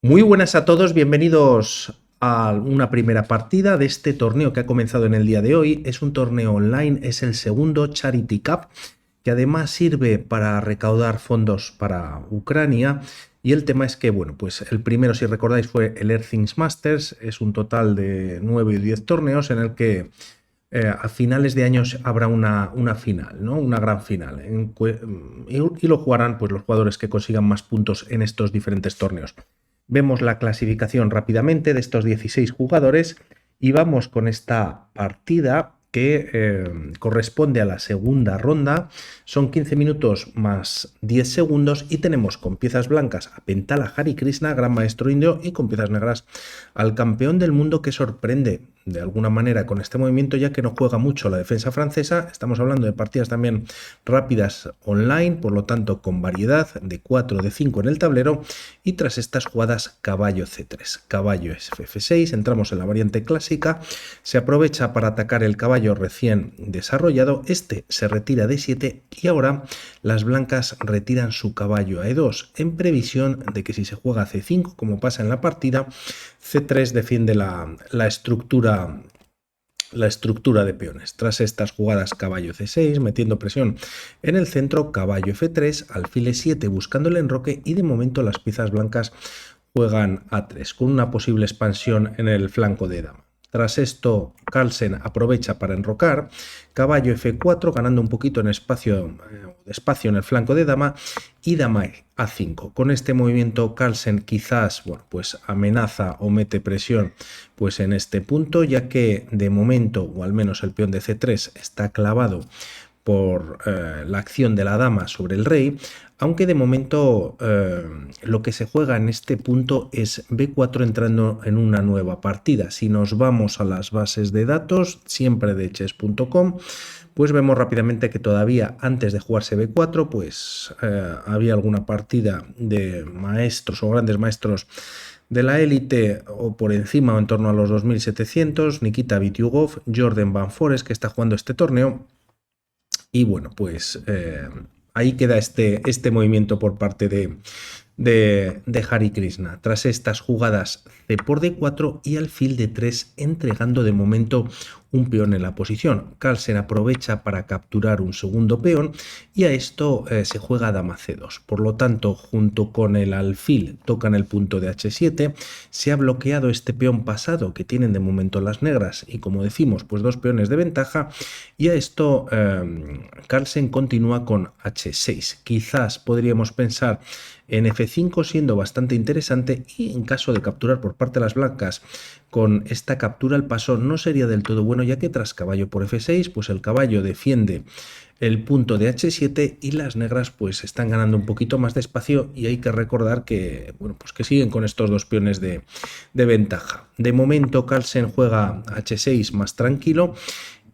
Muy buenas a todos, bienvenidos a una primera partida de este torneo que ha comenzado en el día de hoy. Es un torneo online, es el segundo Charity Cup, que además sirve para recaudar fondos para Ucrania. Y el tema es que, bueno, pues el primero, si recordáis, fue el Earthings Masters. Es un total de 9 y 10 torneos en el que a finales de años habrá una final, ¿no? Una gran final. Y lo jugarán pues, los jugadores que consigan más puntos en estos diferentes torneos. Vemos la clasificación rápidamente de estos 16 jugadores y vamos con esta partida que corresponde a la segunda ronda. Son 15 minutos más 10 segundos y tenemos con piezas blancas a Pentala Hari Krishna, gran maestro indio, y con piezas negras al campeón del mundo, que sorprende de alguna manera con este movimiento, ya que no juega mucho la defensa francesa. Estamos hablando de partidas también rápidas online, por lo tanto con variedad de 4, de 5 en el tablero. Y tras estas jugadas, caballo C3, caballo F6, entramos en la variante clásica. Se aprovecha para atacar el caballo recién desarrollado, este se retira de 7 y ahora las blancas retiran su caballo a E2 en previsión de que si se juega C5, como pasa en la partida, C3 defiende la estructura de peones. Tras estas jugadas, caballo C6, metiendo presión en el centro, caballo F3, alfil E7 buscando el enroque, y de momento las piezas blancas juegan A3 con una posible expansión en el flanco de dama. Tras esto, Carlsen aprovecha para enrocar, caballo F4, ganando un poquito en espacio en el flanco de dama, y dama A5. Con este movimiento, Carlsen quizás, bueno, pues amenaza o mete presión pues en este punto, ya que de momento, o al menos el peón de C3 está clavado por la acción de la dama sobre el rey, aunque de momento lo que se juega en este punto es B4 entrando en una nueva partida. Si nos vamos a las bases de datos, siempre de chess.com, pues vemos rápidamente que todavía antes de jugarse B4, pues había alguna partida de maestros o grandes maestros de la élite o por encima o en torno a los 2700, Nikita Bityugov, Jordan Van Forest, que está jugando este torneo. Y bueno, pues ahí queda este movimiento por parte de Hari Krishna. Tras estas jugadas, C por D4 y alfil D3, entregando de momento un peón en la posición. Carlsen aprovecha para capturar un segundo peón y a esto se juega dama C2. Por lo tanto, junto con el alfil tocan el punto de H7. Se ha bloqueado este peón pasado que tienen de momento las negras y, como decimos, pues dos peones de ventaja, y a esto Carlsen continúa con H6. Quizás podríamos pensar en F5 siendo bastante interesante, y en caso de capturar por parte de las blancas con esta captura el paso no sería del todo bueno, ya que tras caballo por F6 pues el caballo defiende el punto de H7 y las negras pues están ganando un poquito más de espacio, y hay que recordar que, bueno, pues que siguen con estos dos peones de ventaja. De momento Carlsen juega H6 más tranquilo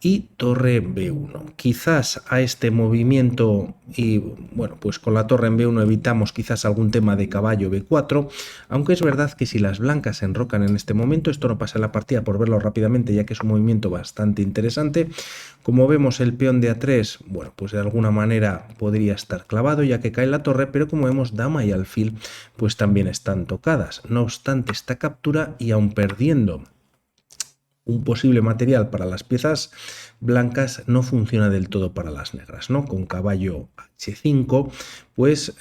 y torre B1. Quizás a este movimiento, y bueno, pues con la torre en B1 evitamos quizás algún tema de caballo B4, aunque es verdad que si las blancas se enrocan en este momento, esto no pasa en la partida por verlo rápidamente, ya que es un movimiento bastante interesante. Como vemos, el peón de A3, bueno, pues de alguna manera podría estar clavado ya que cae la torre, pero como vemos, dama y alfil pues también están tocadas. No obstante, esta captura, y aun perdiendo un posible material para las piezas blancas, no funciona del todo para las negras, ¿no? Con caballo H5, pues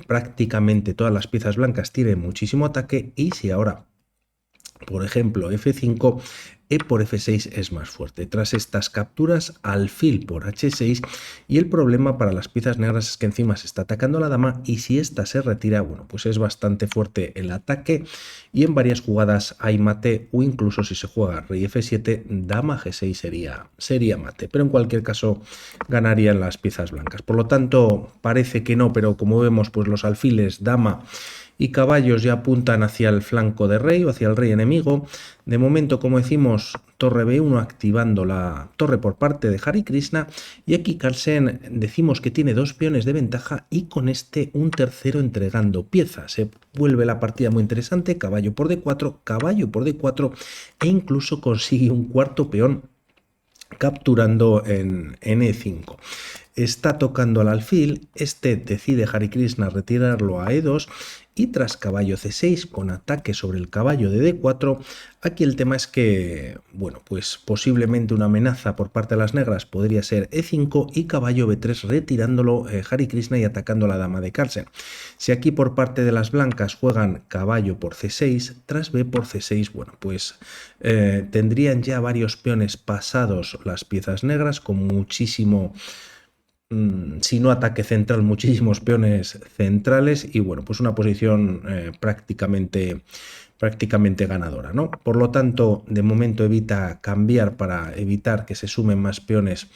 prácticamente todas las piezas blancas tienen muchísimo ataque, y si ahora, por ejemplo, F5, E por F6 es más fuerte. Tras estas capturas, alfil por H6, y el problema para las piezas negras es que encima se está atacando a la dama, y si esta se retira, bueno, pues es bastante fuerte el ataque, y en varias jugadas hay mate, o incluso si se juega rey F7, dama G6 sería mate, pero en cualquier caso ganarían las piezas blancas. Por lo tanto, parece que no, pero como vemos, pues los alfiles, dama y caballos ya apuntan hacia el flanco de rey o hacia el rey enemigo. De momento, como decimos, torre B1 activando la torre por parte de Hari Krishna, y aquí Carlsen decimos que tiene dos peones de ventaja y con este un tercero entregando piezas. Se vuelve la partida muy interesante, caballo por D4, caballo por D4, e incluso consigue un cuarto peón capturando en E5. Está tocando al alfil, este decide Hari Krishna retirarlo a E2, y tras caballo C6 con ataque sobre el caballo de D4. Aquí el tema es que, bueno, pues posiblemente una amenaza por parte de las negras podría ser E5 y caballo B3 retirándolo Hare Krishna y atacando a la dama de Carlsen. Si aquí por parte de las blancas juegan caballo por C6, tras B por C6, bueno, pues tendrían ya varios peones pasados las piezas negras con muchísimo, si no ataque central, muchísimos peones centrales y bueno, pues una posición prácticamente ganadora, ¿no? Por lo tanto, de momento evita cambiar para evitar que se sumen más peones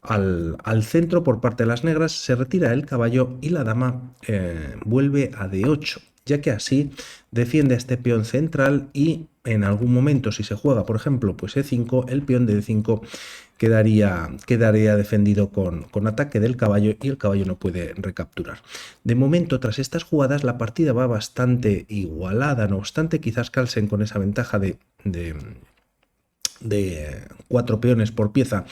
al centro por parte de las negras, se retira el caballo y la dama vuelve a D8, ya que así defiende a este peón central y en algún momento, si se juega, por ejemplo, pues E5, el peón de D5 quedaría defendido con ataque del caballo y el caballo no puede recapturar. De momento, tras estas jugadas, la partida va bastante igualada, no obstante, quizás Carlsen con esa ventaja de 4 peones por pieza,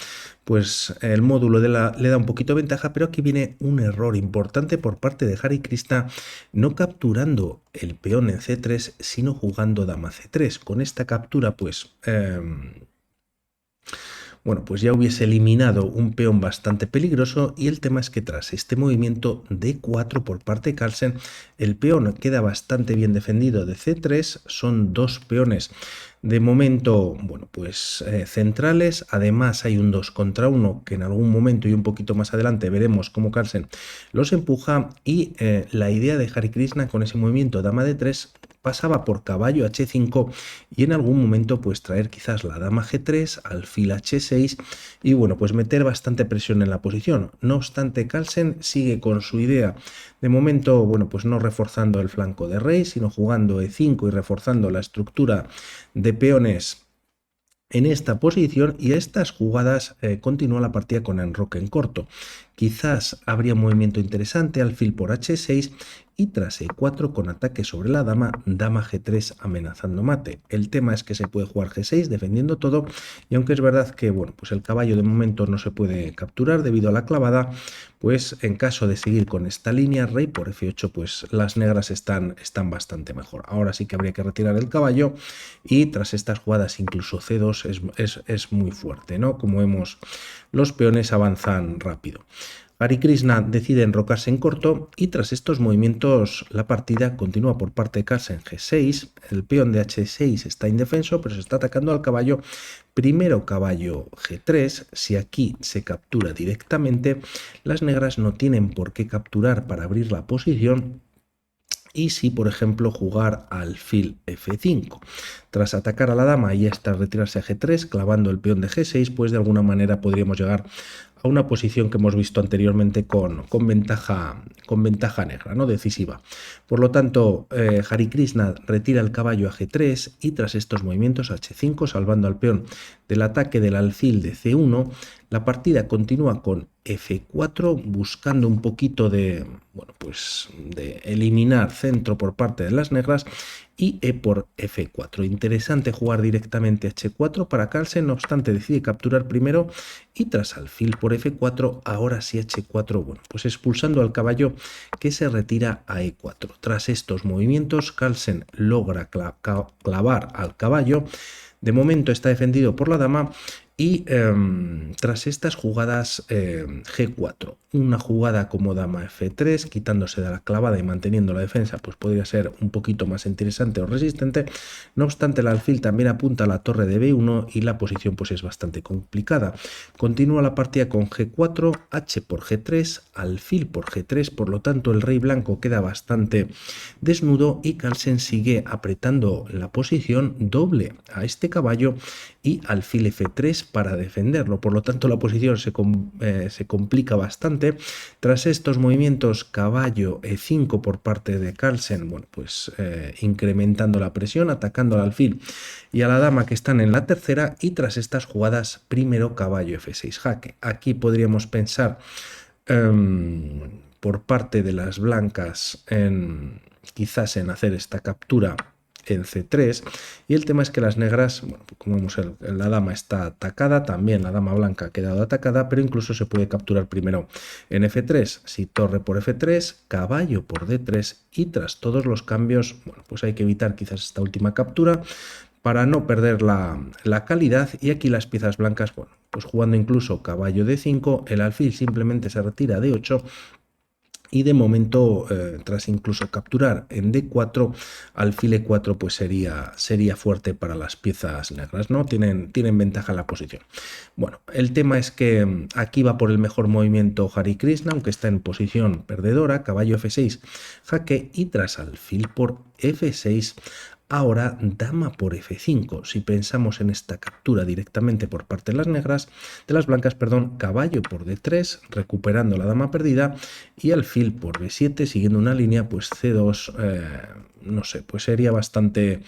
pues el módulo le da un poquito de ventaja, pero aquí viene un error importante por parte de Hare Krishna, no capturando el peón en C3, sino jugando dama C3. Con esta captura, pues bueno, pues ya hubiese eliminado un peón bastante peligroso y el tema es que tras este movimiento D4 por parte de Carlsen, el peón queda bastante bien defendido de C3, son 2 peones de momento, bueno, pues centrales, además hay un 2 contra 1 que en algún momento y un poquito más adelante veremos cómo Carlsen los empuja y la idea de Hare Krishna con ese movimiento dama D3 pasaba por caballo H5 y en algún momento pues traer quizás la dama G3, alfil H6 y bueno, pues meter bastante presión en la posición. No obstante, Carlsen sigue con su idea, de momento, bueno, pues no reforzando el flanco de rey, sino jugando E5 y reforzando la estructura de peones en esta posición y a estas jugadas continúa la partida con enroque en corto. Quizás habría un movimiento interesante, alfil por H6 y tras E4 con ataque sobre la dama, dama G3 amenazando mate. El tema es que se puede jugar G6 defendiendo todo y aunque es verdad que bueno, pues el caballo de momento no se puede capturar debido a la clavada, pues en caso de seguir con esta línea, rey por F8, pues las negras están bastante mejor. Ahora sí que habría que retirar el caballo y tras estas jugadas incluso C2 es muy fuerte, ¿no? Como vemos, los peones avanzan rápido. Hare Krishna decide enrocarse en corto y tras estos movimientos la partida continúa por parte de Carlsen G6, el peón de H6 está indefenso pero se está atacando al caballo, primero caballo G3, si aquí se captura directamente, las negras no tienen por qué capturar para abrir la posición. Y si, por ejemplo, jugar alfil F5. Tras atacar a la dama y hasta retirarse a G3, clavando el peón de G6, pues de alguna manera podríamos llegar a una posición que hemos visto anteriormente con ventaja negra, ¿no? Decisiva. Por lo tanto, Hare Krishna retira el caballo a G3 y tras estos movimientos H5, salvando al peón del ataque del alfil de C1, la partida continúa con F4, buscando un poquito de, bueno, pues de eliminar centro por parte de las negras y E por F4. Interesante jugar directamente H4 para Carlsen, no obstante decide capturar primero y tras alfil por F4, ahora sí H4, bueno, pues expulsando al caballo que se retira a E4. Tras estos movimientos, Carlsen logra clavar al caballo. De momento está defendido por la dama y tras estas jugadas G4, una jugada como dama F3, quitándose de la clavada y manteniendo la defensa, pues podría ser un poquito más interesante o resistente. No obstante, el alfil también apunta a la torre de B1 y la posición pues es bastante complicada. Continúa la partida con G4, H por G3, alfil por G3, por lo tanto el rey blanco queda bastante desnudo y Carlsen sigue apretando la posición doble a este caballo y alfil F3 para defenderlo. Por lo tanto, la posición se complica bastante. Tras estos movimientos, caballo E5 por parte de Carlsen, bueno, pues incrementando la presión, atacando al alfil y a la dama que están en la tercera. Y tras estas jugadas, primero caballo F6 jaque. Aquí podríamos pensar por parte de las blancas quizás en hacer esta captura en C3, y el tema es que las negras, bueno, como vemos, la dama está atacada, también la dama blanca ha quedado atacada, pero incluso se puede capturar primero en F3, si torre por F3, caballo por D3, y tras todos los cambios, bueno, pues hay que evitar quizás esta última captura para no perder la calidad, y aquí las piezas blancas, bueno, pues jugando incluso caballo D5, el alfil simplemente se retira a D8, y de momento, tras incluso capturar en D4, alfil E4 pues sería fuerte para las piezas negras, ¿no? Tienen ventaja en la posición. Bueno, el tema es que aquí va por el mejor movimiento Hare Krishna, aunque está en posición perdedora, caballo F6, jaque, y tras alfil por F6, ahora dama por F5. Si pensamos en esta captura directamente por parte de las blancas, perdón, caballo por D3, recuperando la dama perdida, y alfil por B7, siguiendo una línea, pues C2, no sé, pues sería bastante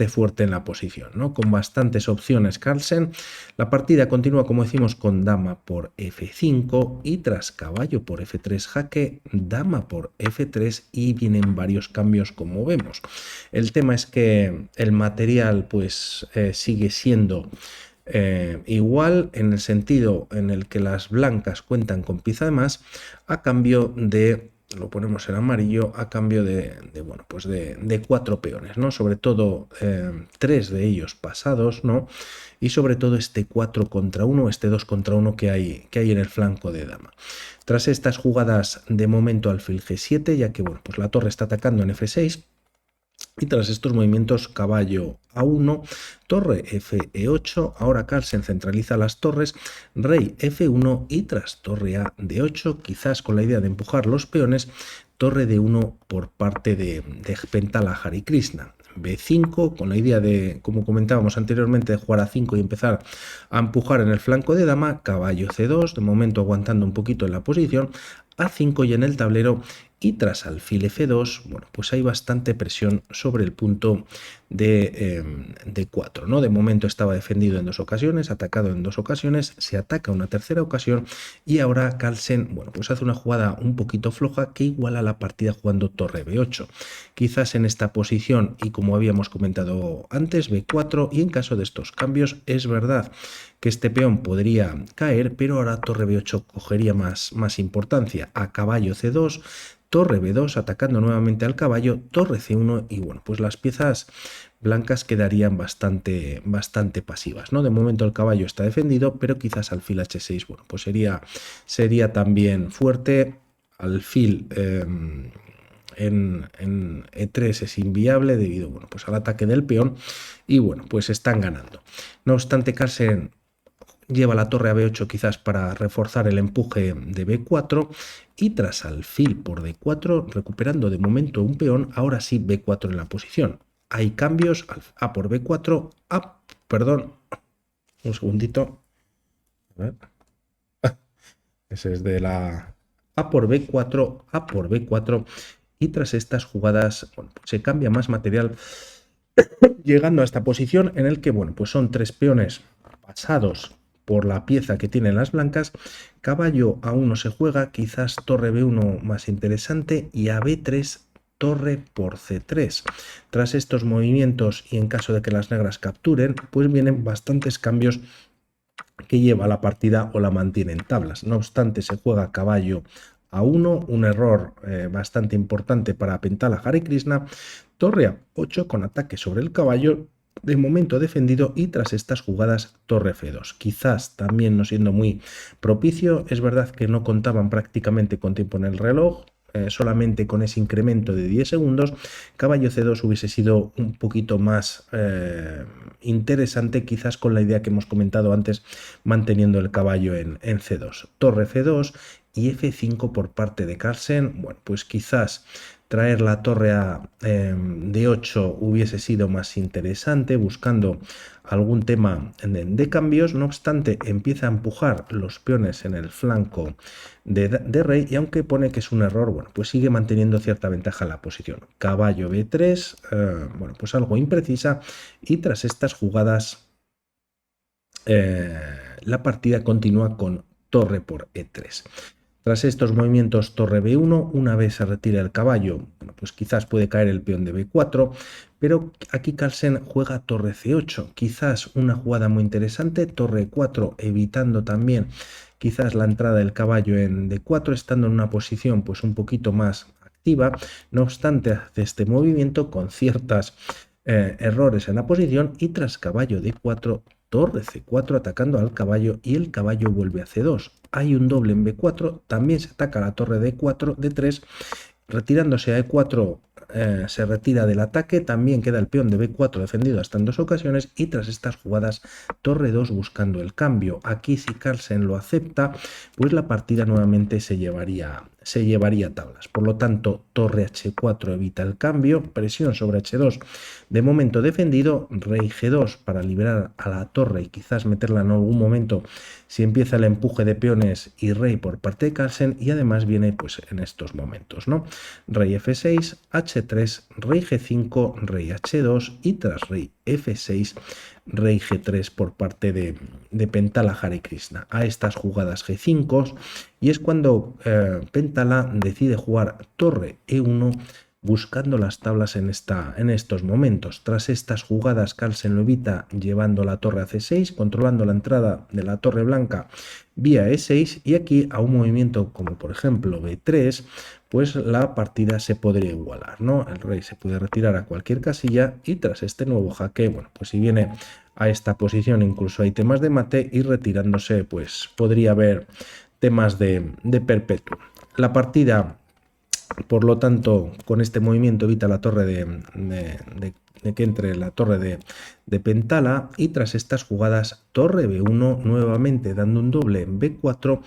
fuerte en la posición, ¿no? Con bastantes opciones Carlsen. La partida continúa, como decimos, con dama por F5, y tras caballo por F3 jaque, dama por F3, y vienen varios cambios, como vemos. El tema es que el material pues sigue siendo igual, en el sentido en el que las blancas cuentan con pieza de más, a cambio de, lo ponemos en amarillo, a cambio bueno, pues de 4 peones, ¿no? Sobre todo 3 de ellos pasados, ¿no? Y sobre todo este 4 contra 1, este 2 contra 1 que hay en el flanco de dama. Tras estas jugadas, de momento alfil G7, ya que bueno, pues la torre está atacando en F6, y tras estos movimientos, caballo A1, torre Fe8, ahora Carlsen centraliza las torres, rey F1, y tras torre A D8, quizás con la idea de empujar los peones, torre D1 por parte de Pentala Hare Krishna. B5, con la idea de, como comentábamos anteriormente, de jugar a 5 y empezar a empujar en el flanco de dama, caballo C2, de momento aguantando un poquito en la posición, A5 y en el tablero, y tras alfil F2, bueno, pues hay bastante presión sobre el punto de D4, ¿no? De momento estaba defendido en 2 ocasiones, atacado en 2 ocasiones, se ataca una tercera ocasión, y ahora Carlsen, bueno, pues hace una jugada un poquito floja que iguala la partida jugando torre B8. Quizás en esta posición, y como habíamos comentado antes, B4, y en caso de estos cambios es verdad que este peón podría caer, pero ahora torre B8 cogería más importancia, a caballo C2, torre B2 atacando nuevamente al caballo, torre C1, y bueno, pues las piezas blancas quedarían bastante pasivas, ¿no? De momento el caballo está defendido, pero quizás alfil H6, bueno, pues sería también fuerte. Alfil en E3 es inviable debido, bueno, pues al ataque del peón, y bueno, pues están ganando. No obstante, Carlsen lleva la torre a B8 quizás para reforzar el empuje de B4, y tras alfil por D4, recuperando de momento un peón, ahora sí B4 en la posición. Hay cambios, A por B4, perdón, un segundito. A ver. Ese es de la A por B4, A por B4, y tras estas jugadas, bueno, pues se cambia más material, llegando a esta posición en el que, bueno, pues son 3 peones pasados por la pieza que tienen las blancas, caballo A1 se juega, quizás torre B1 más interesante, y a B3 torre por C3. Tras estos movimientos, y en caso de que las negras capturen, pues vienen bastantes cambios que lleva la partida o la mantiene en tablas. No obstante, se juega caballo A1, un error bastante importante para Pentala Hare Krishna, torre A8 con ataque sobre el caballo, de momento defendido, y tras estas jugadas torre F2. Quizás también no siendo muy propicio, es verdad que no contaban prácticamente con tiempo en el reloj, solamente con ese incremento de 10 segundos, caballo C2 hubiese sido un poquito más interesante, quizás con la idea que hemos comentado antes, manteniendo el caballo en C2. Torre F2 y F5 por parte de Carlsen, bueno, pues quizás traer la torre a D8 hubiese sido más interesante, buscando algún tema de cambios. No obstante, empieza a empujar los peones en el flanco de rey, y aunque pone que es un error, bueno, pues sigue manteniendo cierta ventaja en la posición. Caballo B3, bueno, pues algo imprecisa, y tras estas jugadas la partida continúa con torre por E3. Tras estos movimientos torre B1, una vez se retira el caballo, bueno, pues quizás puede caer el peón de B4, pero aquí Carlsen juega torre C8, quizás una jugada muy interesante, torre 4, evitando también quizás la entrada del caballo en D4, estando en una posición pues un poquito más activa. No obstante, hace este movimiento con ciertos errores en la posición y tras caballo D4, torre C4 atacando al caballo y el caballo vuelve a C2. Hay un doble en B4, también se ataca la torre D4, D3, retirándose a E4 se retira del ataque, también queda el peón de B4 defendido hasta en 2 ocasiones y tras estas jugadas torre 2 buscando el cambio. Aquí si Carlsen lo acepta, pues la partida nuevamente se llevaría tablas. Por lo tanto, torre H4 evita el cambio, presión sobre H2 de momento defendido, rey G2 para liberar a la torre y quizás meterla en algún momento si empieza el empuje de peones y rey por parte de Carlsen y además viene pues en estos momentos, ¿no? Rey F6, H3, rey G5, rey H2 y tras rey F6, rey G3 por parte de Pentala Hare Krishna. A estas jugadas G5 y es cuando Pentala decide jugar torre E1 buscando las tablas en estos momentos. Tras estas jugadas, Carlsen lo evita llevando la torre a C6, controlando la entrada de la torre blanca vía E6 y aquí a un movimiento como por ejemplo B3, pues la partida se podría igualar, ¿no? El rey se puede retirar a cualquier casilla y tras este nuevo jaque, bueno, pues si viene a esta posición incluso hay temas de mate y retirándose pues podría haber temas de perpetuo. La partida, por lo tanto, con este movimiento evita la torre de que entre la torre de Pentala y tras estas jugadas torre B1 nuevamente dando un doble en B4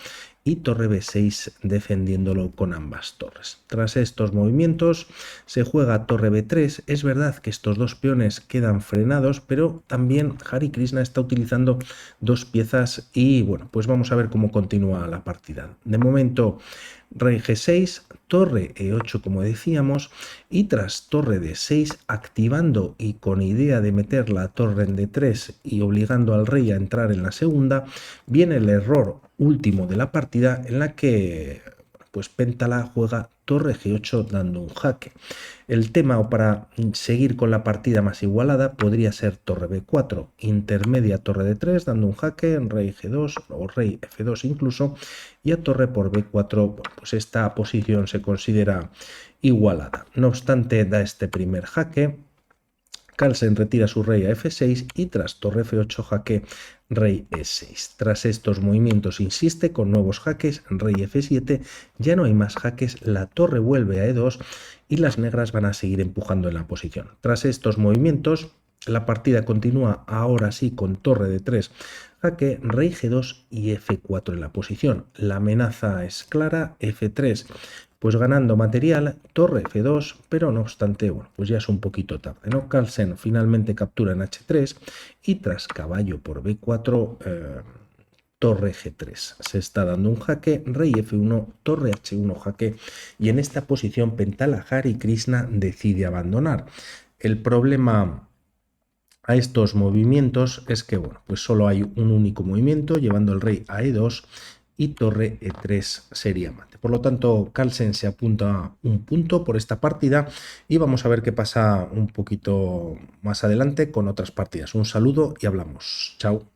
y torre B6 defendiéndolo con ambas torres. Tras estos movimientos se juega torre B3. Es verdad que estos dos peones quedan frenados, pero también Hare Krishna está utilizando dos piezas y bueno, pues vamos a ver cómo continúa la partida. De momento rey G6, torre E8 como decíamos y tras torre D6 activando y con idea de meter la torre en D3 y obligando al rey a entrar en la segunda, viene el error último de la partida en la que pues Pentala juega torre G8 dando un jaque. El tema o para seguir con la partida más igualada podría ser torre B4, intermedia torre D3 dando un jaque, rey G2 o rey F2 incluso y a torre por B4 pues esta posición se considera igualada. No obstante da este primer jaque, Carlsen retira su rey a F6 y tras torre F8 jaque rey E6. Tras estos movimientos insiste con nuevos jaques, rey F7, ya no hay más jaques, la torre vuelve a E2 y las negras van a seguir empujando en la posición. Tras estos movimientos la partida continúa ahora sí con torre de 3 jaque, rey G2 y F4 en la posición. La amenaza es clara, F3 pues ganando material, torre F2, pero no obstante, bueno, pues ya es un poquito tarde, ¿no? Carlsen finalmente captura en H3 y tras caballo por B4, torre G3. Se está dando un jaque, rey F1, torre H1 jaque y en esta posición Pentala Hare Krishna decide abandonar. El problema a estos movimientos es que, bueno, pues solo hay un único movimiento llevando el rey a E2 y torre E3 sería mate. Por lo tanto, Carlsen se apunta a un punto por esta partida y vamos a ver qué pasa un poquito más adelante con otras partidas. Un saludo y hablamos. Chao.